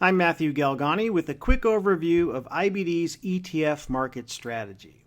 I'm Matthew Galgani with a quick overview of IBD's ETF market strategy.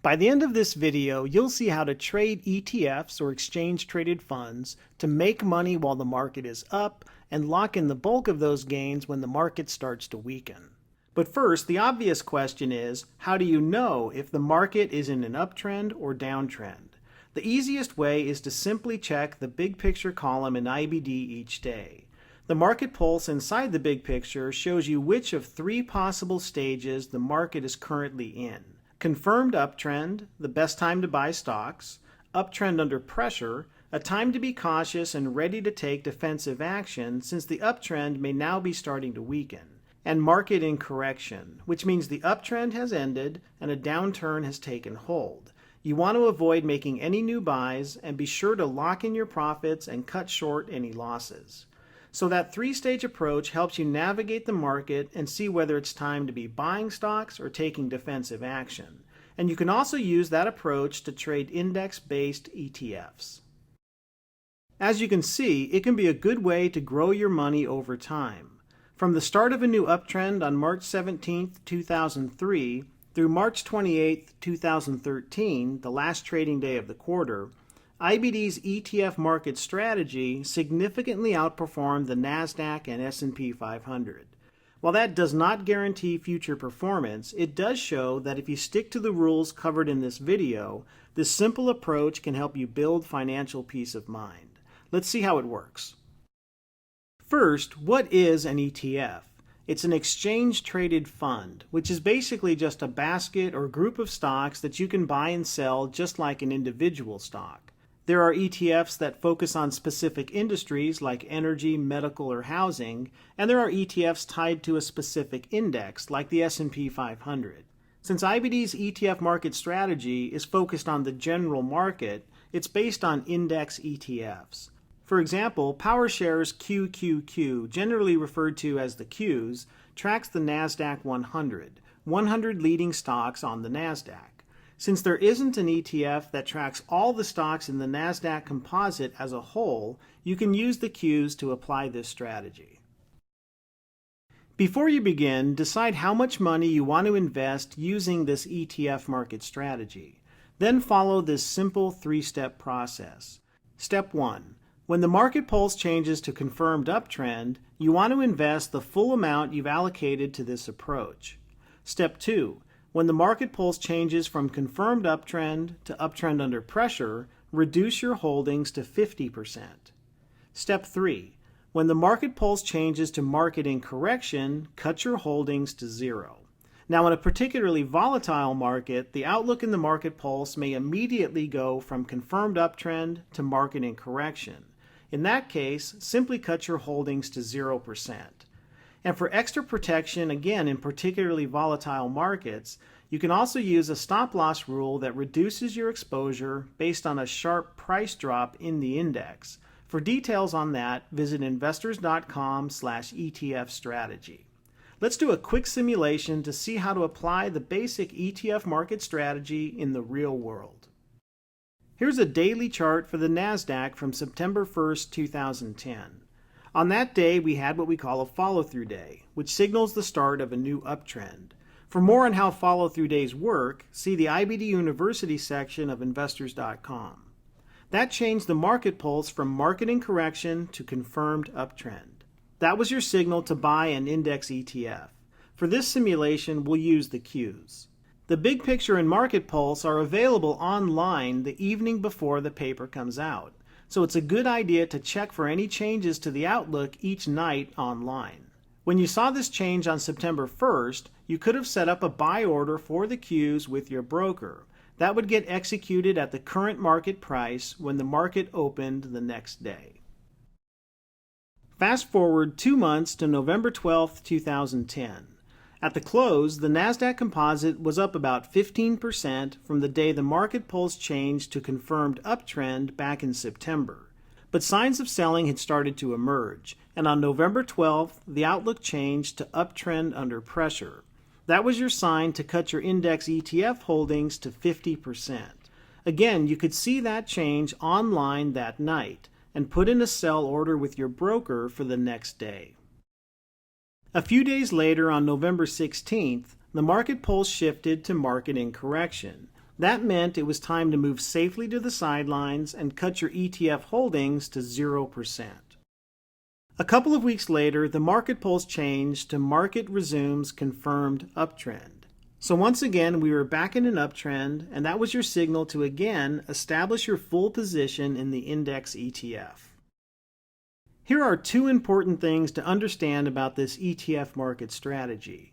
By the end of this video, you'll see how to trade ETFs or exchange-traded funds to make money while the market is up and lock in the bulk of those gains when the market starts to weaken. But first, the obvious question is, how do you know if the market is in an uptrend or downtrend? The easiest way is to simply check the big picture column in IBD each day. The market pulse inside the big picture shows you which of three possible stages the market is currently in. Confirmed uptrend, the best time to buy stocks; uptrend under pressure, a time to be cautious and ready to take defensive action since the uptrend may now be starting to weaken; and market in correction, which means the uptrend has ended and a downturn has taken hold. You want to avoid making any new buys and be sure to lock in your profits and cut short any losses. So that three-stage approach helps you navigate the market and see whether it's time to be buying stocks or taking defensive action. And you can also use that approach to trade index-based ETFs. As you can see, it can be a good way to grow your money over time. From the start of a new uptrend on March 17, 2003, through March 28, 2013, the last trading day of the quarter, IBD's ETF market strategy significantly outperformed the NASDAQ and S&P 500. While that does not guarantee future performance, it does show that if you stick to the rules covered in this video, this simple approach can help you build financial peace of mind. Let's see how it works. First, what is an ETF? It's an exchange-traded fund, which is basically just a basket or group of stocks that you can buy and sell just like an individual stock. There are ETFs that focus on specific industries like energy, medical, or housing, and there are ETFs tied to a specific index like the S&P 500. Since IBD's ETF market strategy is focused on the general market, it's based on index ETFs. For example, PowerShares QQQ, generally referred to as the Qs, tracks the NASDAQ 100 leading stocks on the NASDAQ. Since there isn't an ETF that tracks all the stocks in the NASDAQ composite as a whole, you can use the Qs to apply this strategy. Before you begin, decide how much money you want to invest using this ETF market strategy. Then follow this simple three-step process. Step 1. When the market pulse changes to confirmed uptrend, you want to invest the full amount you've allocated to this approach. Step 2. When the market pulse changes from confirmed uptrend to uptrend under pressure, reduce your holdings to 50%. Step 3. When the market pulse changes to market in correction, cut your holdings to 0. Now, in a particularly volatile market, the outlook in the market pulse may immediately go from confirmed uptrend to market in correction. In that case, simply cut your holdings to 0%. And for extra protection, again in particularly volatile markets, you can also use a stop-loss rule that reduces your exposure based on a sharp price drop in the index. For details on that, visit investors.com/ETF strategy. Let's do a quick simulation to see how to apply the basic ETF market strategy in the real world. Here's a daily chart for the NASDAQ from September 1st, 2010. On that day, we had what we call a follow-through day, which signals the start of a new uptrend. For more on how follow-through days work, see the IBD University section of investors.com. That changed the market pulse from market in correction to confirmed uptrend. That was your signal to buy an index ETF. For this simulation, we'll use the Qs. The big picture and market pulse are available online the evening before the paper comes out, so it's a good idea to check for any changes to the outlook each night online. When you saw this change on September 1st, you could have set up a buy order for the Qs with your broker. That would get executed at the current market price when the market opened the next day. Fast forward 2 months to November 12, 2010. At the close, the NASDAQ composite was up about 15% from the day the market pulse changed to confirmed uptrend back in September. But signs of selling had started to emerge, and on November 12th, the outlook changed to uptrend under pressure. That was your sign to cut your index ETF holdings to 50%. Again, you could see that change online that night and put in a sell order with your broker for the next day. A few days later, on November 16th, the market pulse shifted to market incorrection. That meant it was time to move safely to the sidelines and cut your ETF holdings to 0%. A couple of weeks later, the market pulse changed to market resumes confirmed uptrend. So once again, we were back in an uptrend, and that was your signal to again establish your full position in the index ETF. Here are two important things to understand about this ETF market strategy.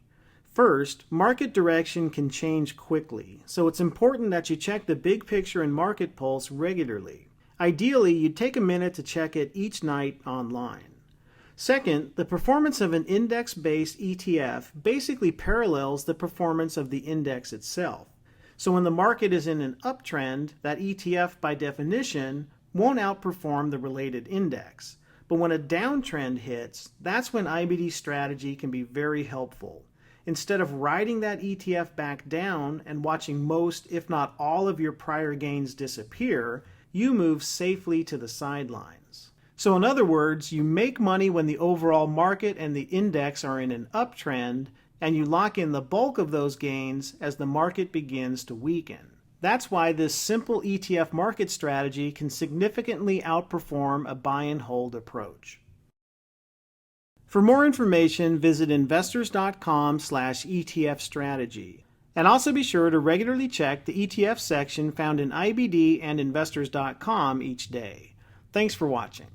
First, market direction can change quickly, so it's important that you check the big picture and market pulse regularly. Ideally, you'd take a minute to check it each night online. Second, the performance of an index-based ETF basically parallels the performance of the index itself. So when the market is in an uptrend, that ETF by definition won't outperform the related index. But when a downtrend hits, that's when IBD's strategy can be very helpful. Instead of riding that ETF back down and watching most, if not all, of your prior gains disappear, you move safely to the sidelines. So in other words, you make money when the overall market and the index are in an uptrend, and you lock in the bulk of those gains as the market begins to weaken. That's why this simple ETF market strategy can significantly outperform a buy and hold approach. For more information, visit investors.com/ETF strategy. And also be sure to regularly check the ETF section found in IBD and investors.com each day. Thanks for watching.